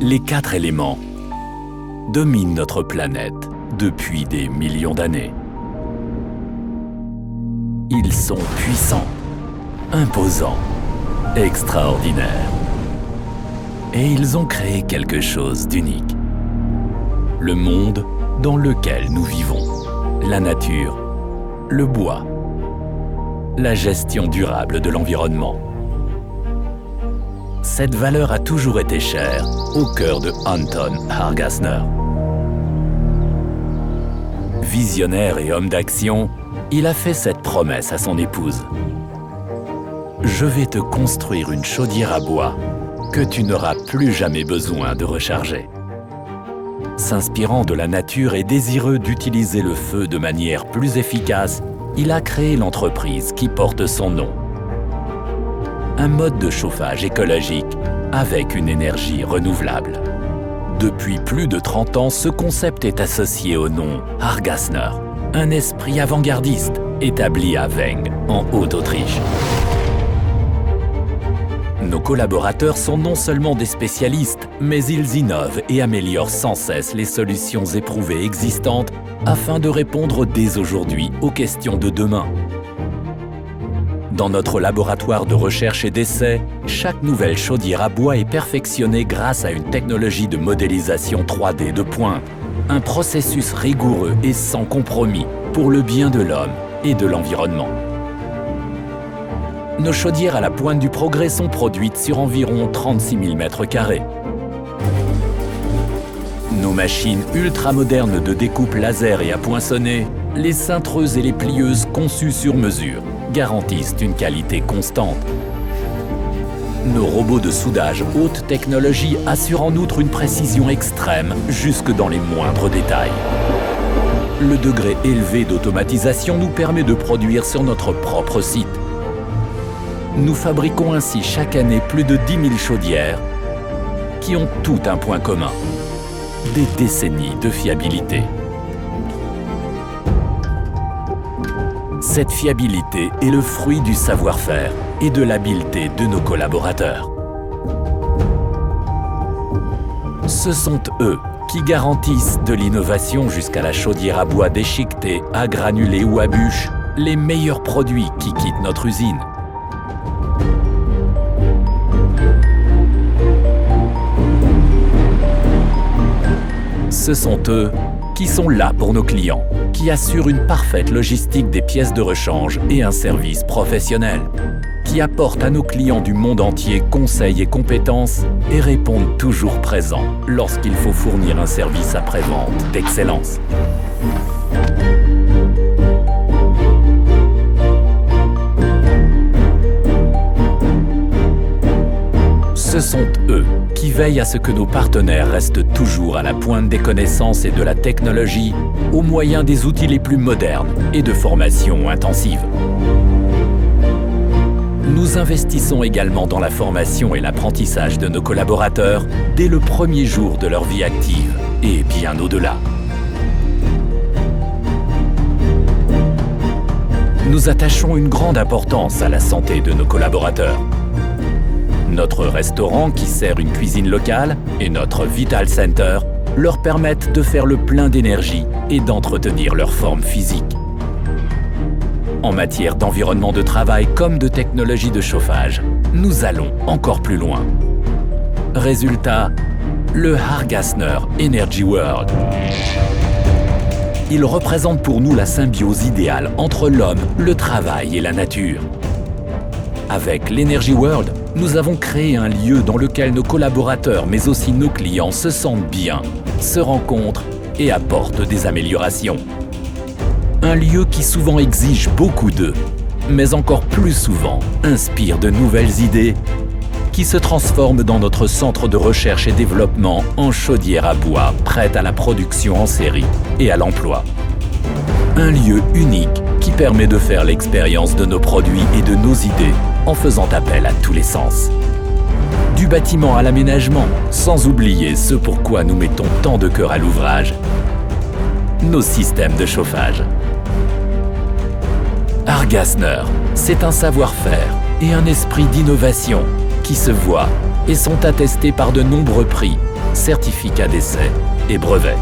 Les 4 éléments dominent notre planète depuis des millions d'années. Ils sont puissants, imposants, extraordinaires. Et ils ont créé quelque chose d'unique. Le monde dans lequel nous vivons, la nature, le bois, la gestion durable de l'environnement. Cette valeur a toujours été chère au cœur de Anton Hargassner. Visionnaire et homme d'action, il a fait cette promesse à son épouse. « Je vais te construire une chaudière à bois que tu n'auras plus jamais besoin de recharger. » S'inspirant de la nature et désireux d'utiliser le feu de manière plus efficace, il a créé l'entreprise qui porte son nom. Un mode de chauffage écologique avec une énergie renouvelable. Depuis plus de 30 ans, ce concept est associé au nom Hargassner, un esprit avant-gardiste établi à Weng, en Haute-Autriche. Nos collaborateurs sont non seulement des spécialistes, mais ils innovent et améliorent sans cesse les solutions éprouvées existantes afin de répondre dès aujourd'hui aux questions de demain. Dans notre laboratoire de recherche et d'essai, chaque nouvelle chaudière à bois est perfectionnée grâce à une technologie de modélisation 3D de pointe, un processus rigoureux et sans compromis pour le bien de l'homme et de l'environnement. Nos chaudières à la pointe du progrès sont produites sur environ 36 000 m². Nos machines ultra-modernes de découpe laser et à poinçonner, les cintreuses et les plieuses conçues sur mesure, garantissent une qualité constante. Nos robots de soudage haute technologie assurent en outre une précision extrême jusque dans les moindres détails. Le degré élevé d'automatisation nous permet de produire sur notre propre site. Nous fabriquons ainsi chaque année plus de 10 000 chaudières qui ont tout un point commun, des décennies de fiabilité. Cette fiabilité est le fruit du savoir-faire et de l'habileté de nos collaborateurs. Ce sont eux qui garantissent de l'innovation jusqu'à la chaudière à bois déchiquetée, à granulés ou à bûches, les meilleurs produits qui quittent notre usine. Ce sont eux qui sont là pour nos clients, qui assurent une parfaite logistique des pièces de rechange et un service professionnel, qui apportent à nos clients du monde entier conseils et compétences et répondent toujours présents lorsqu'il faut fournir un service après-vente d'excellence. Ce sont eux qui veillent à ce que nos partenaires restent toujours à la pointe des connaissances et de la technologie au moyen des outils les plus modernes et de formations intensives. Nous investissons également dans la formation et l'apprentissage de nos collaborateurs dès le premier jour de leur vie active et bien au-delà. Nous attachons une grande importance à la santé de nos collaborateurs. Notre restaurant qui sert une cuisine locale et notre Vital Center leur permettent de faire le plein d'énergie et d'entretenir leur forme physique. En matière d'environnement de travail comme de technologie de chauffage, nous allons encore plus loin. Résultat, le Hargassner Energy World. Il représente pour nous la symbiose idéale entre l'homme, le travail et la nature. Avec l'Energy World, nous avons créé un lieu dans lequel nos collaborateurs, mais aussi nos clients, se sentent bien, se rencontrent et apportent des améliorations. Un lieu qui souvent exige beaucoup d'eux, mais encore plus souvent inspire de nouvelles idées qui se transforment dans notre centre de recherche et développement en chaudière à bois prête à la production en série et à l'emploi. Un lieu unique qui permet de faire l'expérience de nos produits et de nos idées en faisant appel à tous les sens. Du bâtiment à l'aménagement, sans oublier ce pourquoi nous mettons tant de cœur à l'ouvrage, nos systèmes de chauffage. Hargassner, c'est un savoir-faire et un esprit d'innovation qui se voient et sont attestés par de nombreux prix certificats d'essai et brevets.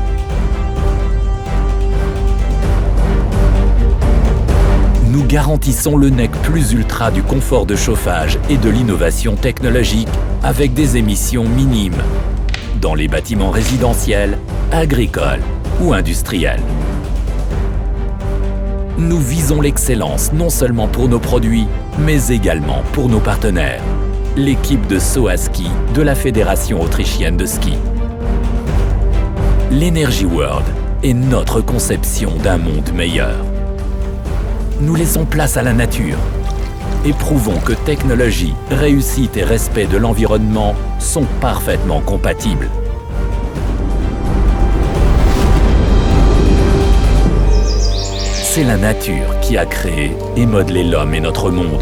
Nous garantissons le NEC plus ultra du confort de chauffage et de l'innovation technologique avec des émissions minimes dans les bâtiments résidentiels, agricoles ou industriels. Nous visons l'excellence non seulement pour nos produits, mais également pour nos partenaires. L'équipe de SOA Ski de la Fédération autrichienne de ski. L'Energy World est notre conception d'un monde meilleur. Nous laissons place à la nature et prouvons que technologie, réussite et respect de l'environnement sont parfaitement compatibles. C'est la nature qui a créé et modelé l'homme et notre monde.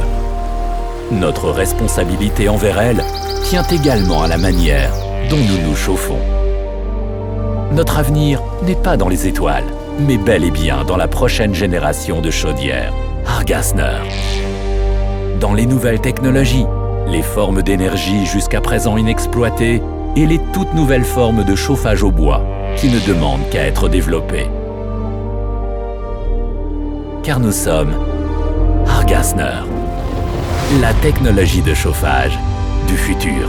Notre responsabilité envers elle tient également à la manière dont nous nous chauffons. Notre avenir n'est pas dans les étoiles, mais bel et bien dans la prochaine génération de chaudières, Hargasner. Dans les nouvelles technologies, les formes d'énergie jusqu'à présent inexploitées et les toutes nouvelles formes de chauffage au bois qui ne demandent qu'à être développées. Car nous sommes Hargasner, la technologie de chauffage du futur.